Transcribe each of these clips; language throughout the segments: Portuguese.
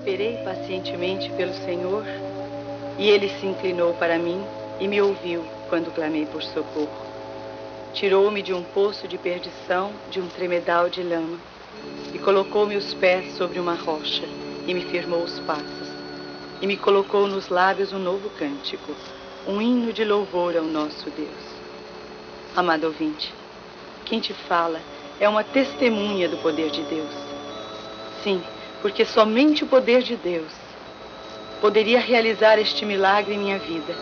Esperei pacientemente pelo Senhor, e Ele se inclinou para mim e me ouviu quando clamei por socorro. Tirou-me de um poço de perdição, de um tremedal de lama, e colocou-me os pés sobre uma rocha, e me firmou os passos, e me colocou nos lábios um novo cântico, um hino de louvor ao nosso Deus. Amado ouvinte, quem te fala é uma testemunha do poder de Deus. Sim, porque somente o poder de Deus poderia realizar este milagre em minha vida,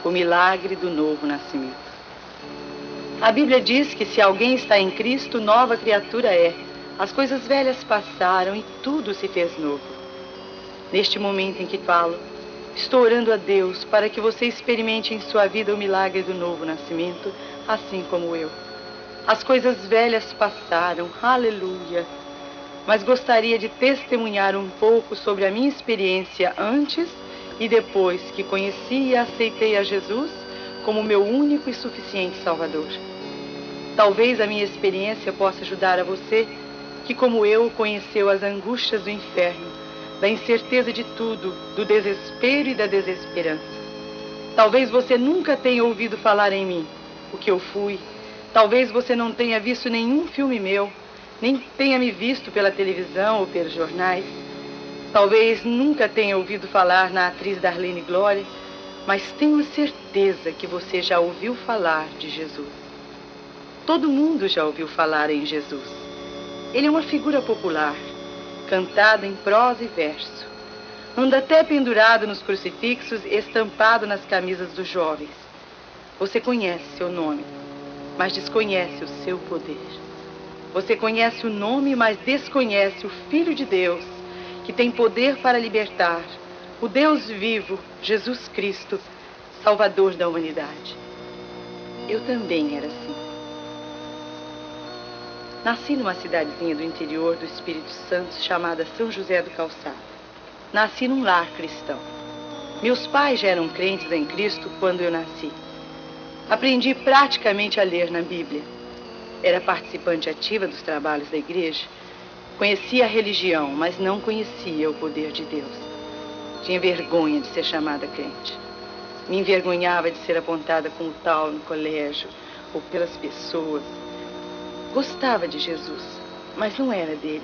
o milagre do novo nascimento. A Bíblia diz que se alguém está em Cristo, nova criatura é. As coisas velhas passaram e tudo se fez novo. Neste momento em que falo, estou orando a Deus para que você experimente em sua vida o milagre do novo nascimento, assim como eu. As coisas velhas passaram, aleluia. Mas gostaria de testemunhar um pouco sobre a minha experiência antes e depois que conheci e aceitei a Jesus como meu único e suficiente Salvador. Talvez a minha experiência possa ajudar a você que, como eu, conheceu as angústias do inferno, da incerteza de tudo, do desespero e da desesperança. Talvez você nunca tenha ouvido falar em mim, o que eu fui. Talvez você não tenha visto nenhum filme meu, nem tenha me visto pela televisão ou pelos jornais. Talvez nunca tenha ouvido falar na atriz Darlene Glória, mas tenho certeza que você já ouviu falar de Jesus. Todo mundo já ouviu falar em Jesus. Ele é uma figura popular, cantada em prosa e verso. Anda até pendurado nos crucifixos, estampado nas camisas dos jovens. Você conhece seu nome, mas desconhece o seu poder. Você conhece o nome, mas desconhece o Filho de Deus, que tem poder para libertar, o Deus vivo, Jesus Cristo, Salvador da humanidade. Eu também era assim. Nasci numa cidadezinha do interior do Espírito Santo chamada São José do Calçado. Nasci num lar cristão. Meus pais já eram crentes em Cristo quando eu nasci. Aprendi praticamente a ler na Bíblia. Era participante ativa dos trabalhos da igreja. Conhecia a religião, mas não conhecia o poder de Deus. Tinha vergonha de ser chamada crente. Me envergonhava de ser apontada como tal no colégio ou pelas pessoas. Gostava de Jesus, mas não era dele.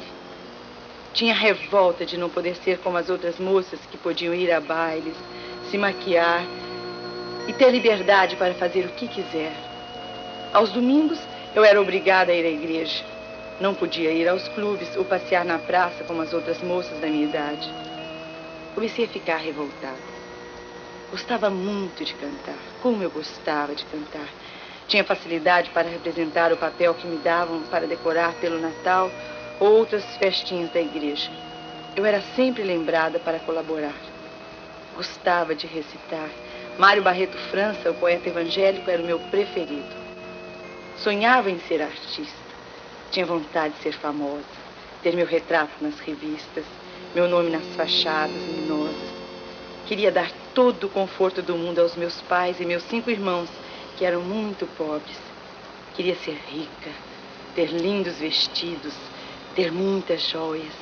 Tinha revolta de não poder ser como as outras moças que podiam ir a bailes, se maquiar e ter liberdade para fazer o que quiser. Aos domingos, eu era obrigada a ir à igreja. Não podia ir aos clubes ou passear na praça como as outras moças da minha idade. Comecei a ficar revoltada. Gostava muito de cantar. Como eu gostava de cantar. Tinha facilidade para representar o papel que me davam para decorar pelo Natal ou outras festinhas da igreja. Eu era sempre lembrada para colaborar. Gostava de recitar. Mário Barreto França, o poeta evangélico, era o meu preferido. Sonhava em ser artista. Tinha vontade de ser famosa, ter meu retrato nas revistas, meu nome nas fachadas luminosas. Queria dar todo o conforto do mundo aos meus pais e meus 5 irmãos, que eram muito pobres. Queria ser rica, ter lindos vestidos, ter muitas joias.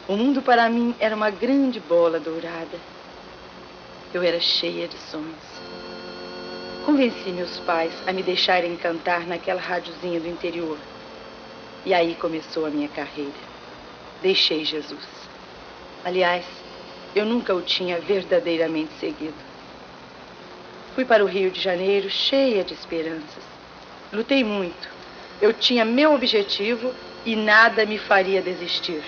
O mundo para mim era uma grande bola dourada. Eu era cheia de sonhos. Convenci meus pais a me deixarem cantar naquela radiozinha do interior. E aí começou a minha carreira. Deixei Jesus. Aliás, eu nunca o tinha verdadeiramente seguido. Fui para o Rio de Janeiro cheia de esperanças. Lutei muito. Eu tinha meu objetivo e nada me faria desistir.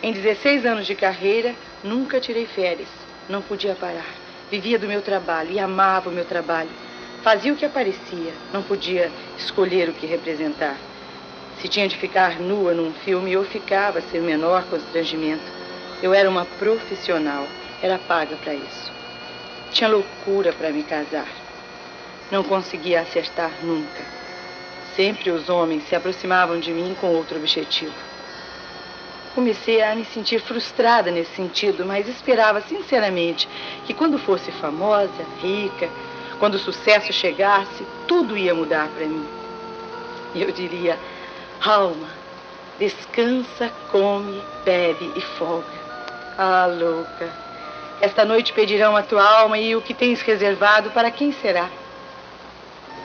Em 16 anos de carreira, nunca tirei férias. Não podia parar. Vivia do meu trabalho e amava o meu trabalho. Fazia o que aparecia. Não podia escolher o que representar. Se tinha de ficar nua num filme, eu ficava sem o menor constrangimento. Eu era uma profissional. Era paga para isso. Tinha loucura para me casar. Não conseguia acertar nunca. Sempre os homens se aproximavam de mim com outro objetivo. Comecei a me sentir frustrada nesse sentido, mas esperava sinceramente que quando fosse famosa, rica, quando o sucesso chegasse, tudo ia mudar para mim. E eu diria: alma, descansa, come, bebe e folga. Ah, louca. Esta noite pedirão a tua alma e o que tens reservado para quem será?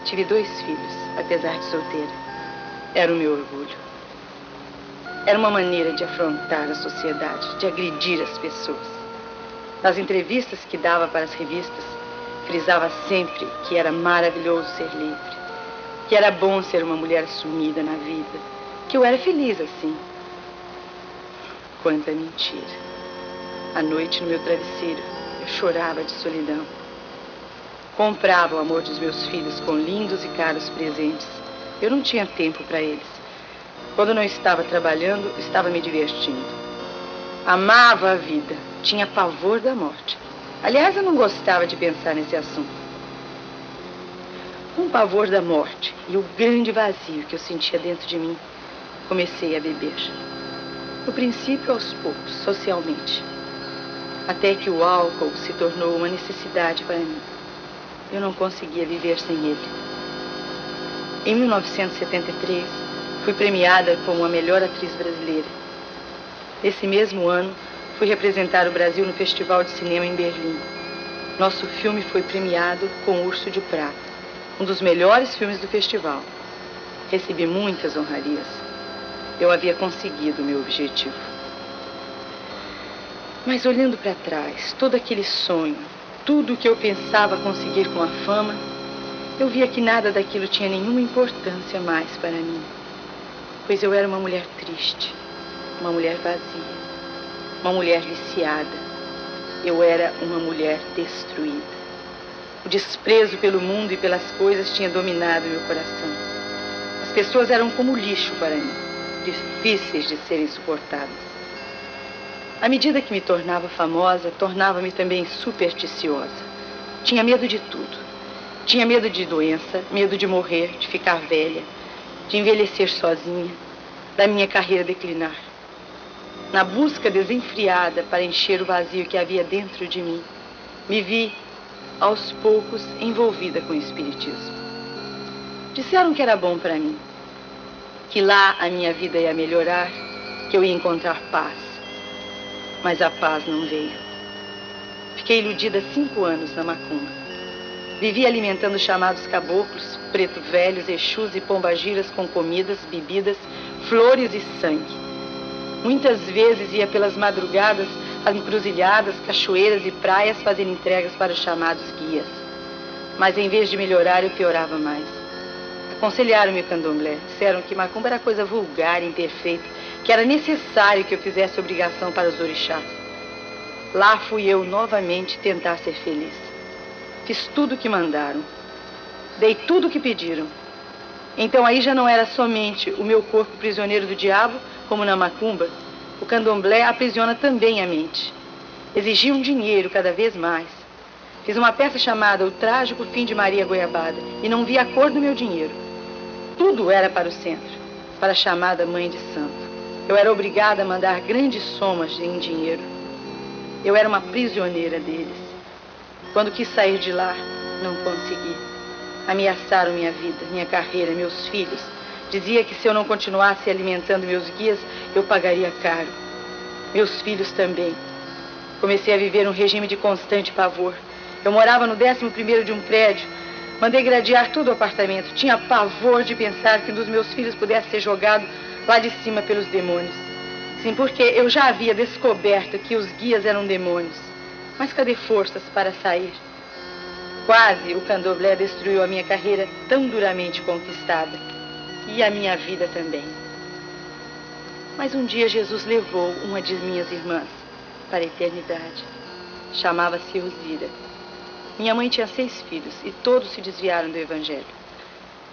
Tive 2 filhos, apesar de solteira. Era o meu orgulho. Era uma maneira de afrontar a sociedade, de agredir as pessoas. Nas entrevistas que dava para as revistas, frisava sempre que era maravilhoso ser livre, que era bom ser uma mulher assumida na vida, que eu era feliz assim. Quanta mentira. À noite, no meu travesseiro, eu chorava de solidão. Comprava o amor dos meus filhos com lindos e caros presentes. Eu não tinha tempo para eles. Quando não estava trabalhando, estava me divertindo. Amava a vida, tinha pavor da morte. Aliás, eu não gostava de pensar nesse assunto. Com o pavor da morte e o grande vazio que eu sentia dentro de mim, comecei a beber. No princípio, aos poucos, socialmente. Até que o álcool se tornou uma necessidade para mim. Eu não conseguia viver sem ele. Em 1973, fui premiada como a melhor atriz brasileira. Esse mesmo ano, fui representar o Brasil no Festival de Cinema em Berlim. Nosso filme foi premiado com Urso de Prata, um dos melhores filmes do festival. Recebi muitas honrarias. Eu havia conseguido o meu objetivo. Mas olhando para trás, todo aquele sonho, tudo o que eu pensava conseguir com a fama, eu via que nada daquilo tinha nenhuma importância mais para mim. Pois eu era uma mulher triste, uma mulher vazia, uma mulher viciada. Eu era uma mulher destruída. O desprezo pelo mundo e pelas coisas tinha dominado meu coração. As pessoas eram como lixo para mim, difíceis de serem suportadas. À medida que me tornava famosa, tornava-me também supersticiosa. Tinha medo de tudo. Tinha medo de doença, medo de morrer, de ficar velha, de envelhecer sozinha, da minha carreira declinar. Na busca desenfreada para encher o vazio que havia dentro de mim, me vi, aos poucos, envolvida com o espiritismo. Disseram que era bom para mim, que lá a minha vida ia melhorar, que eu ia encontrar paz. Mas a paz não veio. Fiquei iludida 5 anos na macumba. Vivi alimentando chamados caboclos, preto velhos, exus e pombagiras com comidas, bebidas, flores e sangue. Muitas vezes ia pelas madrugadas às encruzilhadas, cachoeiras e praias fazer entregas para os chamados guias. Mas em vez de melhorar, eu piorava mais. Aconselharam-me o candomblé. Disseram que macumba era coisa vulgar, imperfeita, que era necessário que eu fizesse obrigação para os orixás. Lá fui eu novamente tentar ser feliz. Fiz tudo o que mandaram. Dei tudo o que pediram. Então aí já não era somente o meu corpo prisioneiro do diabo, como na macumba. O candomblé aprisiona também a mente. Exigiam dinheiro cada vez mais. Fiz uma peça chamada O Trágico Fim de Maria Goiabada e não vi a cor do meu dinheiro. Tudo era para o centro, para a chamada Mãe de Santo. Eu era obrigada a mandar grandes somas em dinheiro. Eu era uma prisioneira deles. Quando quis sair de lá, não consegui. Ameaçaram minha vida, minha carreira, meus filhos. Dizia que se eu não continuasse alimentando meus guias, eu pagaria caro. Meus filhos também. Comecei a viver um regime de constante pavor. Eu morava no 11º de um prédio. Mandei gradear todo o apartamento. Tinha pavor de pensar que um dos meus filhos pudesse ser jogado lá de cima pelos demônios. Sim, porque eu já havia descoberto que os guias eram demônios. Mas cadê forças para sair? Quase o candomblé destruiu a minha carreira tão duramente conquistada. E a minha vida também. Mas um dia Jesus levou uma de minhas irmãs para a eternidade. Chamava-se Osira. Minha mãe tinha 6 filhos e todos se desviaram do evangelho.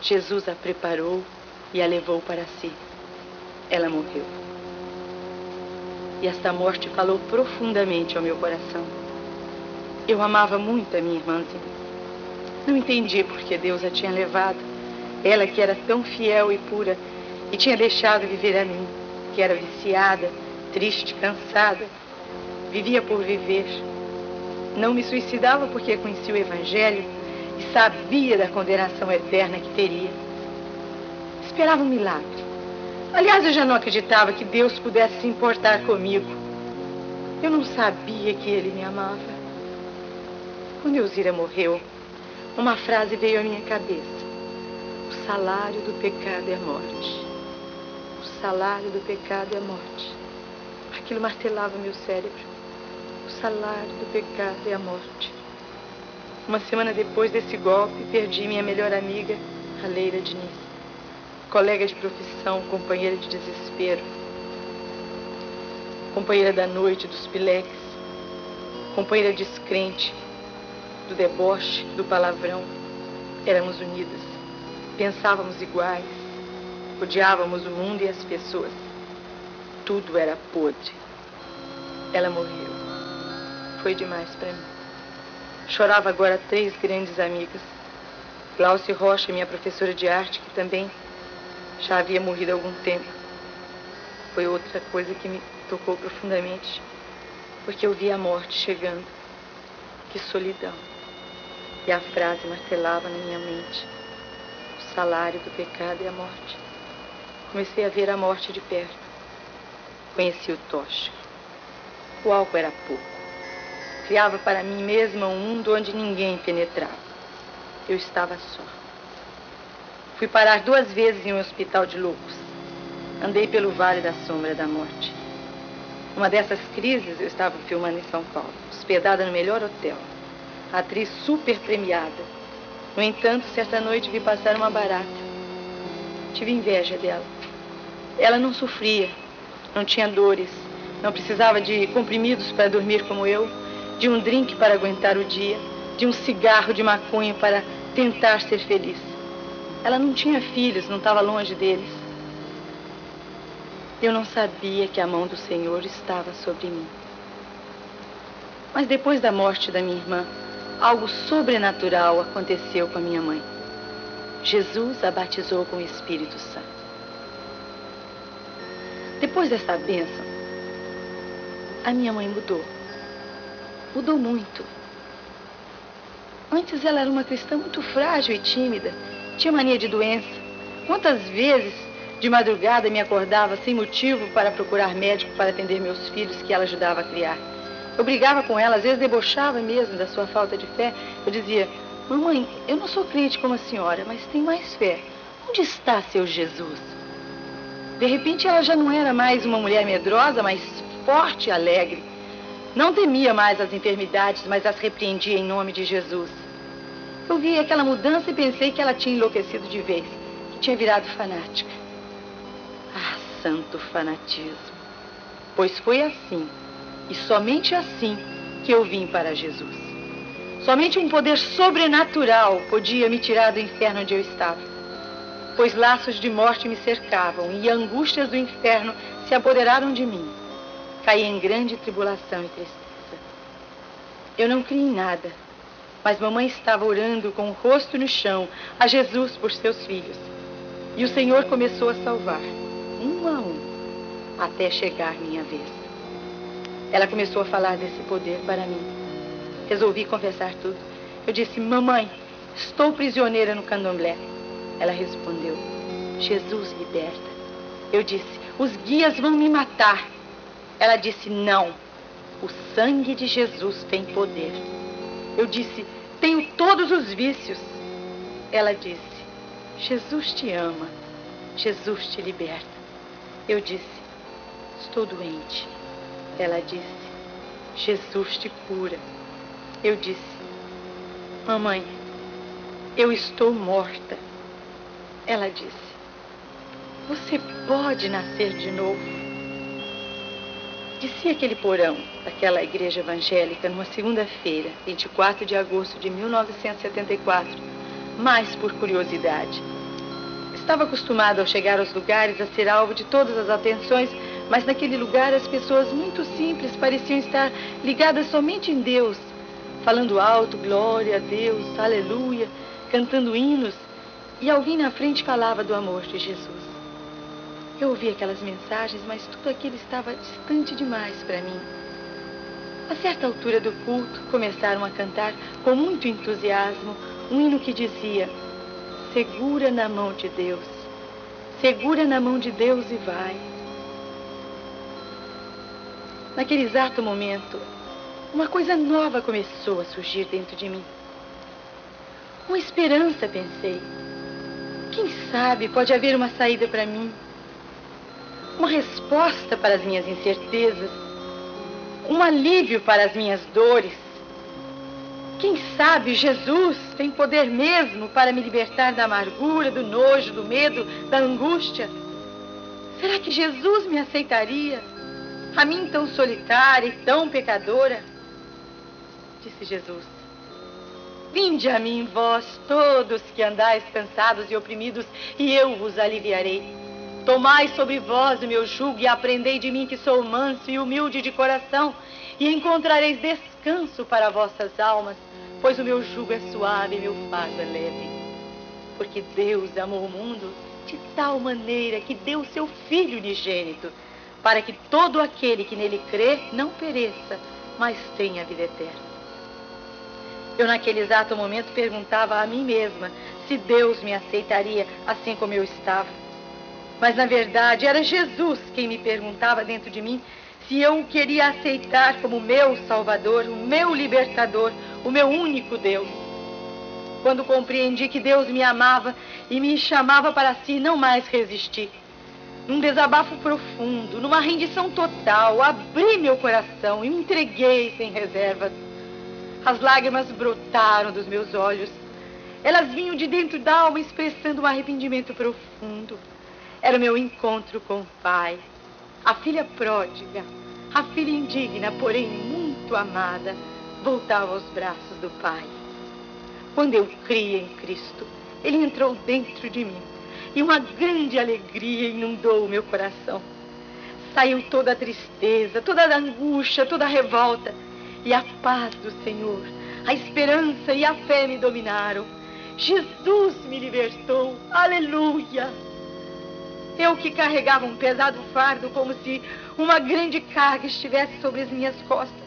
Jesus a preparou e a levou para si. Ela morreu. E esta morte falou profundamente ao meu coração. Eu amava muito a minha irmãzinha. Não entendi por que Deus a tinha levado. Ela que era tão fiel e pura e tinha deixado viver a mim, que era viciada, triste, cansada. Vivia por viver. Não me suicidava porque conhecia o evangelho e sabia da condenação eterna que teria. Esperava um milagre. Aliás, eu já não acreditava que Deus pudesse se importar comigo. Eu não sabia que ele me amava. Quando Elzira morreu, uma frase veio à minha cabeça. O salário do pecado é a morte. O salário do pecado é a morte. Aquilo martelava meu cérebro. O salário do pecado é a morte. Uma semana depois desse golpe, perdi minha melhor amiga, a Leila Diniz. Colega de profissão, companheira de desespero. Companheira da noite, dos pileques. Companheira descrente, do deboche, do palavrão. Éramos unidas. Pensávamos iguais. Odiávamos o mundo e as pessoas. Tudo era podre. Ela morreu. Foi demais para mim. Chorava agora 3 grandes amigas. Glauce Rocha, minha professora de arte, que também já havia morrido há algum tempo. Foi outra coisa que me tocou profundamente, porque eu vi a morte chegando. Que solidão. E a frase martelava na minha mente. O salário do pecado é a morte. Comecei a ver a morte de perto. Conheci o tóxico. O álcool era pouco. Criava para mim mesma um mundo onde ninguém penetrava. Eu estava só. Fui parar 2 vezes em um hospital de loucos. Andei pelo Vale da Sombra da Morte. Uma dessas crises eu estava filmando em São Paulo, hospedada no melhor hotel. A atriz super premiada. No entanto, certa noite vi passar uma barata. Tive inveja dela. Ela não sofria, não tinha dores, não precisava de comprimidos para dormir como eu, de um drink para aguentar o dia, de um cigarro de maconha para tentar ser feliz. Ela não tinha filhos, não estava longe deles. Eu não sabia que a mão do Senhor estava sobre mim. Mas depois da morte da minha irmã, algo sobrenatural aconteceu com a minha mãe. Jesus a batizou com o Espírito Santo. Depois dessa bênção, a minha mãe mudou. Mudou muito. Antes ela era uma cristã muito frágil e tímida. Tinha mania de doença. Quantas vezes de madrugada me acordava sem motivo para procurar médico para atender meus filhos que ela ajudava a criar. Eu brigava com ela, às vezes debochava mesmo da sua falta de fé. Eu dizia: mamãe, eu não sou crente como a senhora, mas tenho mais fé. Onde está seu Jesus? De repente ela já não era mais uma mulher medrosa, mas forte e alegre. Não temia mais as enfermidades, mas as repreendia em nome de Jesus. Eu vi aquela mudança e pensei que ela tinha enlouquecido de vez, que tinha virado fanática. Ah, santo fanatismo! Pois foi assim, e somente assim, que eu vim para Jesus. Somente um poder sobrenatural podia me tirar do inferno onde eu estava. Pois laços de morte me cercavam e angústias do inferno se apoderaram de mim. Caí em grande tribulação e tristeza. Eu não criei em nada, mas mamãe estava orando com o rosto no chão a Jesus por seus filhos. E o Senhor começou a salvar, um a um, até chegar minha vez. Ela começou a falar desse poder para mim. Resolvi confessar tudo. Eu disse: mamãe, estou prisioneira no candomblé. Ela respondeu: Jesus liberta. Eu disse: os guias vão me matar. Ela disse: não, o sangue de Jesus tem poder. Eu disse: tenho todos os vícios. Ela disse: Jesus te ama, Jesus te liberta. Eu disse: estou doente. Ela disse: Jesus te cura. Eu disse: mamãe, eu estou morta. Ela disse: você pode nascer de novo. Desci aquele porão daquela igreja evangélica numa segunda-feira, 24 de agosto de 1974, mais por curiosidade. Estava acostumada ao chegar aos lugares a ser alvo de todas as atenções, mas naquele lugar as pessoas muito simples pareciam estar ligadas somente em Deus, falando alto: glória a Deus, aleluia, cantando hinos, e alguém na frente falava do amor de Jesus. Eu ouvi aquelas mensagens, mas tudo aquilo estava distante demais para mim. A certa altura do culto, começaram a cantar com muito entusiasmo um hino que dizia: segura na mão de Deus, segura na mão de Deus e vai. Naquele exato momento, uma coisa nova começou a surgir dentro de mim. Uma esperança, pensei. Quem sabe pode haver uma saída para mim. Uma resposta para as minhas incertezas. Um alívio para as minhas dores. Quem sabe Jesus tem poder mesmo para me libertar da amargura, do nojo, do medo, da angústia. Será que Jesus me aceitaria? A mim tão solitária e tão pecadora? Disse Jesus: vinde a mim, vós todos que andais cansados e oprimidos, e eu vos aliviarei. Tomai sobre vós o meu jugo e aprendei de mim, que sou manso e humilde de coração, e encontrareis descanso para vossas almas, pois o meu jugo é suave e meu fardo é leve. Porque Deus amou o mundo de tal maneira que deu o seu Filho unigênito, para que todo aquele que nele crê não pereça, mas tenha a vida eterna. Eu, naquele exato momento, perguntava a mim mesma se Deus me aceitaria assim como eu estava. Mas, na verdade, era Jesus quem me perguntava dentro de mim se eu o queria aceitar como meu Salvador, o meu Libertador, o meu único Deus. Quando compreendi que Deus me amava e me chamava para si, não mais resisti. Num desabafo profundo, numa rendição total, abri meu coração e me entreguei sem reservas. As lágrimas brotaram dos meus olhos. Elas vinham de dentro da alma expressando um arrependimento profundo. Era o meu encontro com o Pai. A filha pródiga, a filha indigna, porém muito amada, voltava aos braços do Pai. Quando eu criei em Cristo, Ele entrou dentro de mim e uma grande alegria inundou o meu coração. Saiu toda a tristeza, toda a angústia, toda a revolta, e a paz do Senhor, a esperança e a fé me dominaram. Jesus me libertou, aleluia! Eu que carregava um pesado fardo, como se uma grande carga estivesse sobre as minhas costas,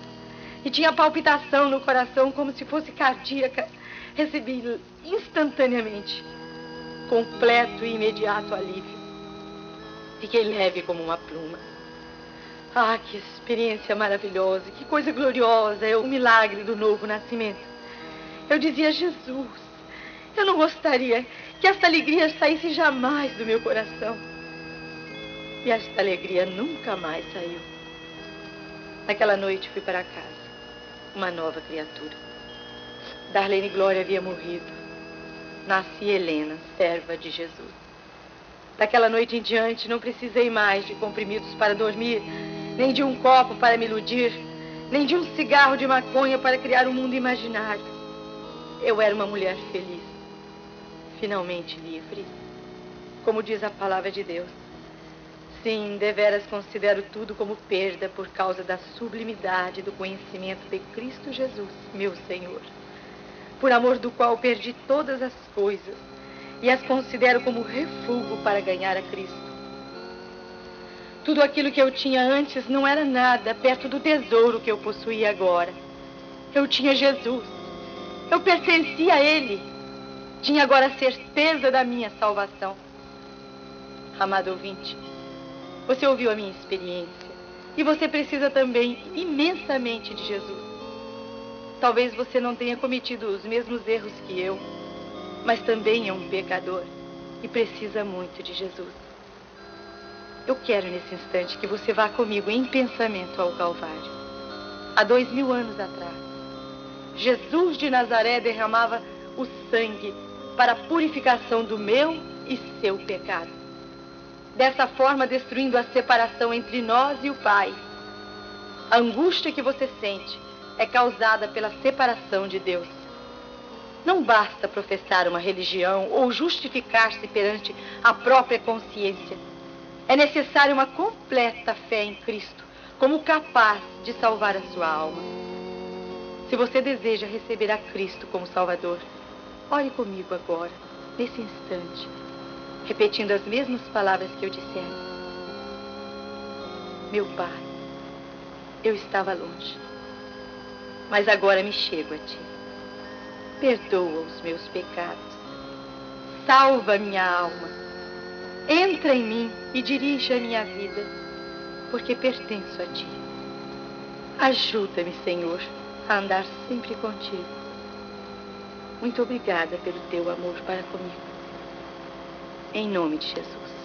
e tinha palpitação no coração como se fosse cardíaca, recebi instantaneamente completo e imediato alívio. Fiquei leve como uma pluma. Ah, que experiência maravilhosa, que coisa gloriosa é o milagre do novo nascimento. Eu dizia: Jesus, eu não gostaria que esta alegria saísse jamais do meu coração. E esta alegria nunca mais saiu. Naquela noite fui para casa, uma nova criatura. Darlene Glória havia morrido. Nasci Helena, serva de Jesus. Daquela noite em diante não precisei mais de comprimidos para dormir, nem de um copo para me iludir, nem de um cigarro de maconha para criar um mundo imaginário. Eu era uma mulher feliz, finalmente livre, como diz a palavra de Deus. Sim, deveras considero tudo como perda por causa da sublimidade do conhecimento de Cristo Jesus, meu Senhor, por amor do qual perdi todas as coisas e as considero como refúgio para ganhar a Cristo. Tudo aquilo que eu tinha antes não era nada perto do tesouro que eu possuía agora. Eu tinha Jesus. Eu pertencia a Ele. Tinha agora a certeza da minha salvação. Amado ouvinte, você ouviu a minha experiência e você precisa também imensamente de Jesus. Talvez você não tenha cometido os mesmos erros que eu, mas também é um pecador e precisa muito de Jesus. Eu quero nesse instante que você vá comigo em pensamento ao Calvário. Há 2000 anos atrás, Jesus de Nazaré derramava o sangue para a purificação do meu e seu pecado. Dessa forma, destruindo a separação entre nós e o Pai. A angústia que você sente é causada pela separação de Deus. Não basta professar uma religião ou justificar-se perante a própria consciência. É necessária uma completa fé em Cristo, como capaz de salvar a sua alma. Se você deseja receber a Cristo como Salvador, ore comigo agora, nesse instante, repetindo as mesmas palavras que eu disser. Meu Pai, eu estava longe, mas agora me chego a Ti. Perdoa os meus pecados. Salva minha alma. Entra em mim e dirige a minha vida, porque pertenço a Ti. Ajuda-me, Senhor, a andar sempre contigo. Muito obrigada pelo teu amor para comigo. Em nome de Jesus.